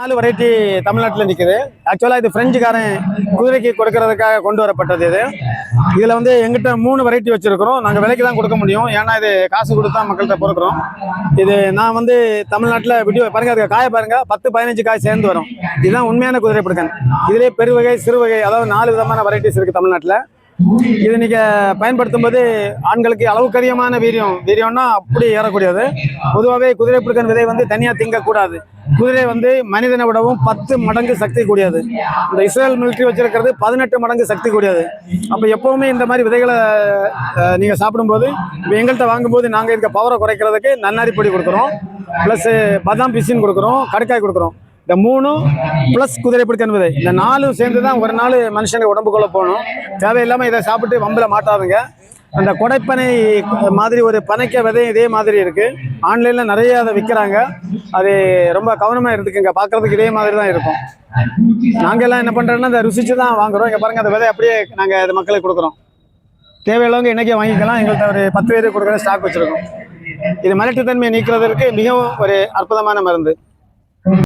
4 variety தமிழ்நாட்டில் நிற்குது. ஆக்சுவலாக இது பிரெஞ்சுக்காரன் குதிரைக்கு கொடுக்கறதுக்காக கொண்டு வரப்பட்டது. இதில் வந்து எங்கிட்ட 3 வெரைட்டி வச்சுருக்கிறோம். நாங்கள் விலைக்கு தான் கொடுக்க முடியும், ஏன்னா இது காசு கொடுத்தா மக்கள்கிட்ட பொறுக்கிறோம். இது நான் வந்து தமிழ்நாட்டில் வீடியோ பாருங்க, அதுக்கு காய பாருங்க, 10-15 காய் சேர்ந்து வரும். இதுதான் உண்மையான குதிரை பிடிக்கன். இதிலே பெருவகை சிறுவகை, அதாவது 4 விதமான வெரைட்டிஸ் இருக்குது தமிழ்நாட்டில். இது நீங்கள் பயன்படுத்தும் போது ஆண்களுக்கு அளவுக்கு அதிகமான வீரியம்னா அப்படி ஏறக்கூடியது. பொதுவாகவே குதிரை பிடிக்கன் விதை வந்து தனியாக திங்கக்கூடாது. குதிரை வந்து மனிதனை விடவும் 10 மடங்கு சக்தி கூடியது. இந்த இஸ்ரேல் மிலிட்ரி வச்சிருக்கிறது 18 மடங்கு சக்தி கூடியது. அப்போ எப்பவுமே இந்த மாதிரி விதைகளை நீங்கள் சாப்பிடும்போது, இப்போ எங்கள்கிட்ட வாங்கும்போது நாங்கள் இருக்க பவரை குறைக்கிறதுக்கு நன்னாரி பொடி கொடுக்குறோம், ப்ளஸ் பாதாம் பிசின் கொடுக்குறோம், கடுக்காய் கொடுக்குறோம். இந்த 3 ப்ளஸ் குதிரை பிடிக்கன் விதை, இந்த 4 சேர்ந்து தான் ஒரு நாள் மனுஷங்க உடம்புக்குள்ளே போகணும். தேவையில்லாமல் இதை சாப்பிட்டு வம்பில் மாட்டாதுங்க. அந்த கொடைப்பனை மாதிரி ஒரு பனைக்க விதை இதே மாதிரி இருக்குது. ஆன்லைனில் நிறைய அதை விற்கிறாங்க. அது ரொம்ப கவனமாக எடுத்துக்கங்க, பார்க்குறதுக்கு இதே மாதிரி தான் இருக்கும். நாங்கள் எல்லாம் என்ன பண்ணுறோன்னா அதை ருசிச்சு தான் வாங்குகிறோம். இங்கே பாருங்கள், அந்த விதை அப்படியே நாங்கள் அது மக்களுக்கு கொடுக்குறோம். தேவையுள்ளவங்க இன்றைக்கே வாங்கிக்கலாம். எங்கள்கிட்ட ஒரு 10 பேருக்கு கொடுக்குற ஸ்டாக் வச்சுருக்கோம். இது மலட்டுத்தன்மையை நீக்கிறதுக்கு மிகவும் ஒரு அற்புதமான மருந்து.